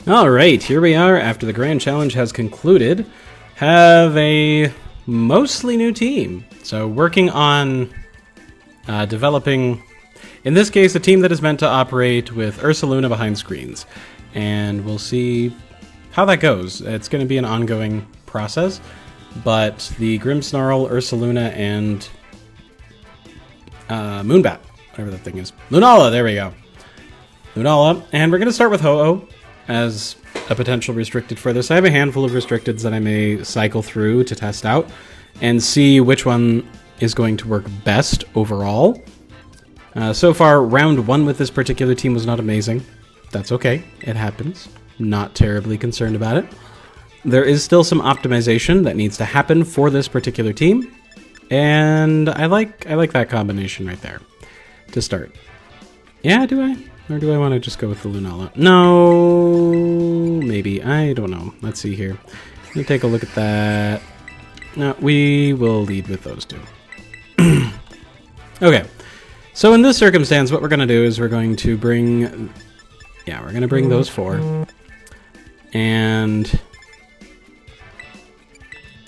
Alright, here we are after the Grand Challenge has concluded. Have a mostly new team. So working on developing, in this case, a team that is meant to operate with Ursaluna behind screens. And we'll see how that goes. It's going to be an ongoing process, but the Grimmsnarl, Ursaluna, and Moonbat, whatever that thing is. Lunala, there we go. Lunala, and we're going to start with Ho-Oh as a potential restricted for this. I have a handful of restricteds that I may cycle through to test out and see which one is going to work best overall. So far, round one with this particular team was not amazing. That's okay. It happens. Not terribly concerned about it. There is still some optimization that needs to happen for this particular team, and I like that combination right there to start. Yeah, do I? Or do I want to just go with the Lunala? No, maybe. I don't know. Let's see here. Let me take a look at that. No, we will lead with those two. Okay. So in this circumstance, what we're going to do is we're going to bring... Yeah, we're going to bring those four. And...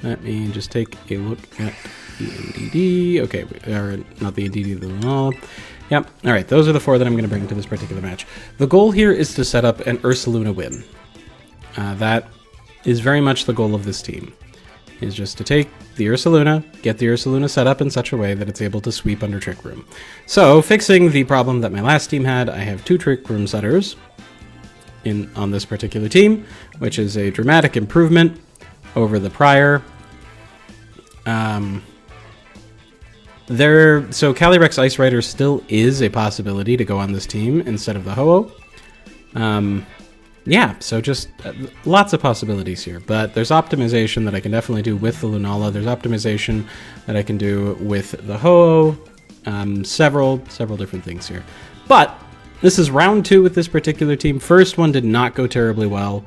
let me just take a look at the NDD. Okay, or not the NDD, the Lunala. Yep. All right, those are the four that I'm going to bring to this particular match. The goal here is to set up an Ursaluna win. That is very much the goal of this team, is just to take the Ursaluna, get the Ursaluna set up in such a way that it's able to sweep under Trick Room. So, fixing the problem that my last team had, I have 2 Trick Room setters on this particular team, which is a dramatic improvement over the prior. So Calyrex Ice Rider still is a possibility to go on this team instead of the Ho-Oh. Yeah, so just lots of possibilities here, but there's optimization that I can definitely do with the Lunala. There's optimization that I can do with the Ho-Oh. Several different things here. But this is round 2 with this particular team. First one did not go terribly well,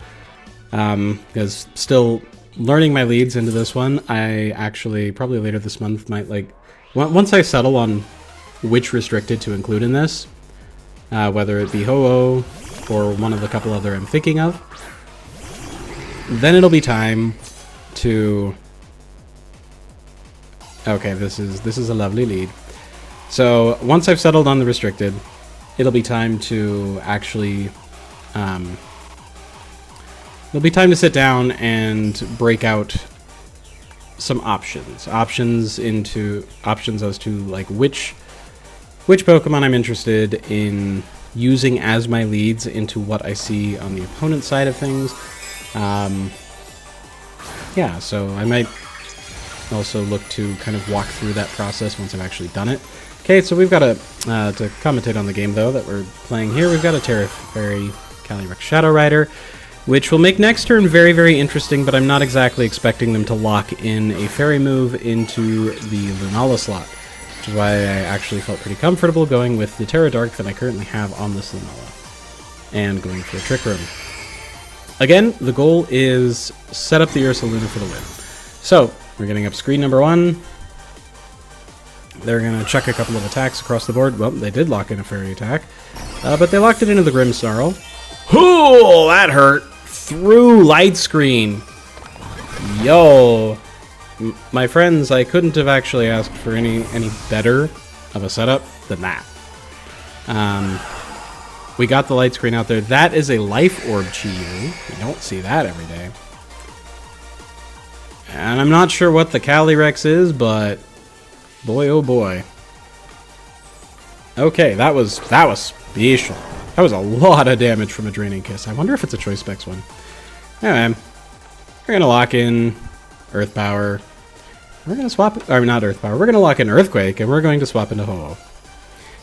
because still learning my leads into this one. I actually, probably later this month, might once I settle on which restricted to include in this, whether it be Ho-Oh or one of the couple other I'm thinking of, then it'll be time to... Okay, this is a lovely lead. So once I've settled on the restricted, it'll be time to actually... it'll be time to sit down and break out some options as to like which Pokemon I'm interested in using as my leads into what I see on the opponent side of things. Yeah, so I might also look to kind of walk through that process once I've actually done it. Okay, so we've got to commentate on the game though that we're playing here. We've got a Terra Fairy Calyrex Shadow Rider, which will make next turn very, very interesting, but I'm not exactly expecting them to lock in a Fairy move into the Lunala slot, which is why I actually felt pretty comfortable going with the Terra Dark that I currently have on this Lunala, and going for a Trick Room. Again, the goal is set up the Ursaluna for the win. So, we're getting up screen number 1. They're going to chuck a couple of attacks across the board. Well, they did lock in a Fairy attack, but they locked it into the Grimmsnarl. Ooh, that hurt. Through light screen. Yo. My friends, I couldn't have actually asked for any better of a setup than that. We got the light screen out there. That is a Life Orb Chi-Yu. You don't see that every day. And I'm not sure what the Calyrex is, but boy oh boy. Okay, that was special. That was a lot of damage from a Draining Kiss. I wonder if it's a Choice Specs one. Anyway, we're going to lock in Earth Power. We're going to swap... Or not Earth Power. We're going to lock in Earthquake, and we're going to swap into Ho-Oh.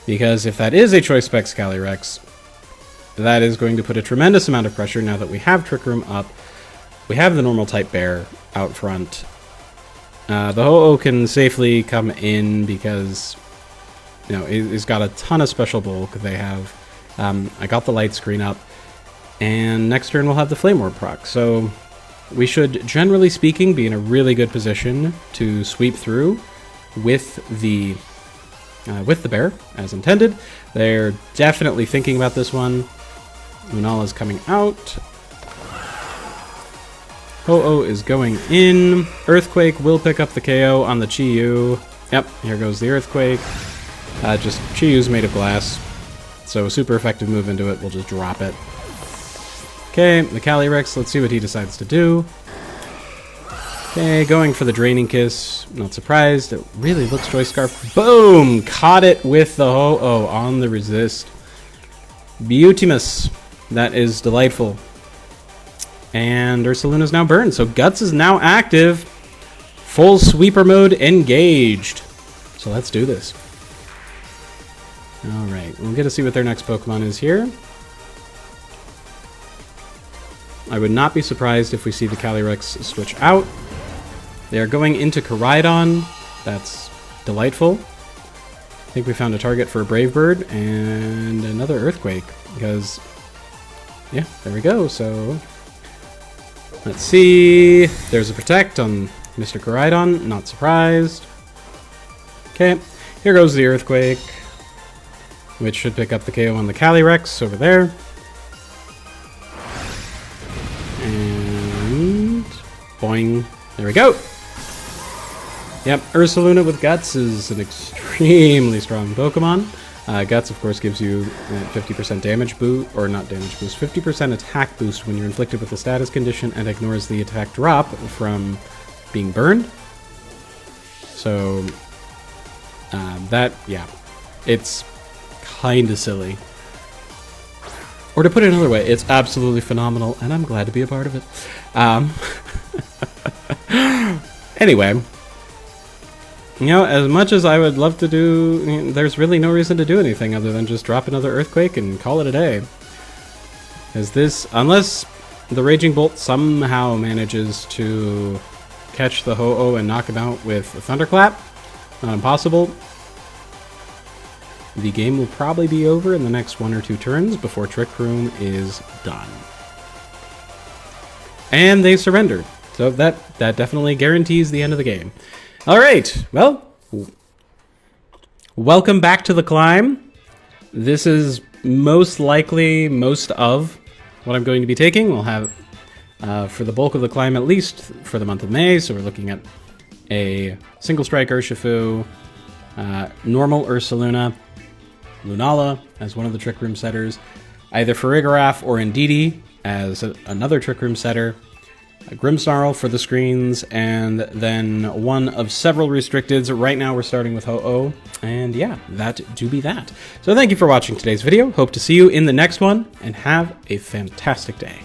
Because if that is a Choice Specs Calyrex, that is going to put a tremendous amount of pressure now that we have Trick Room up. We have the normal type Bear out front. The Ho-Oh can safely come in because, you know, it's got a ton of special bulk. They have... I got the light screen up, and next turn we'll have the Flame Orb proc. So we should, generally speaking, be in a really good position to sweep through with the bear, as intended. They're definitely thinking about this one. Lunala's coming out. Ho-Oh is going in. Earthquake will pick up the KO on the Chi-Yu. Yep, here goes the Earthquake. Just Chi-Yu's made of glass, so super effective move into it. We'll just drop it. Okay, the Calyrex, let's see what he decides to do. Okay, going for the Draining Kiss. Not surprised. It really looks Choice Scarf. Boom! Caught it with the Ho-Oh on the resist. Beautimus. That is delightful. And Ursaluna's now burned, so Guts is now active. Full sweeper mode engaged. So let's do this. Alright, we'll get to see what their next Pokemon is here. I would not be surprised if we see the Calyrex switch out. They are going into Koraidon. That's delightful. I think we found a target for a Brave Bird and another Earthquake. Because, yeah, there we go. So, let's see. There's a Protect on Mr. Koraidon. Not surprised. Okay, here goes the Earthquake, which should pick up the KO on the Calyrex over there. And boing. There we go. Yep, Ursaluna with Guts is an extremely strong Pokemon. Guts, of course, gives you 50% damage boost, or not damage boost, 50% attack boost when you're inflicted with a status condition and ignores the attack drop from being burned. So, yeah, it's kinda silly. Or to put it another way, it's absolutely phenomenal, and I'm glad to be a part of it. Anyway, you know, as much as I would love to do, there's really no reason to do anything other than just drop another Earthquake and call it a day. As this, unless the Raging Bolt somehow manages to catch the Ho-Oh and knock him out with a Thunderclap, not impossible, the game will probably be over in the next 1 or 2 turns before Trick Room is done. And they surrendered. So that definitely guarantees the end of the game. Alright, well, welcome back to the climb. This is most likely most of what I'm going to be taking. We'll have, for the bulk of the climb, at least for the month of May, so we're looking at a Single Strike Urshifu, normal Ursaluna, Lunala as one of the Trick Room setters, either Farigiraf or Indeedee as another Trick Room setter, a Grimmsnarl for the screens, and then one of several restricteds. Right now we're starting with Ho-Oh, and yeah, that do be that. So thank you for watching today's video. Hope to see you in the next one, and have a fantastic day.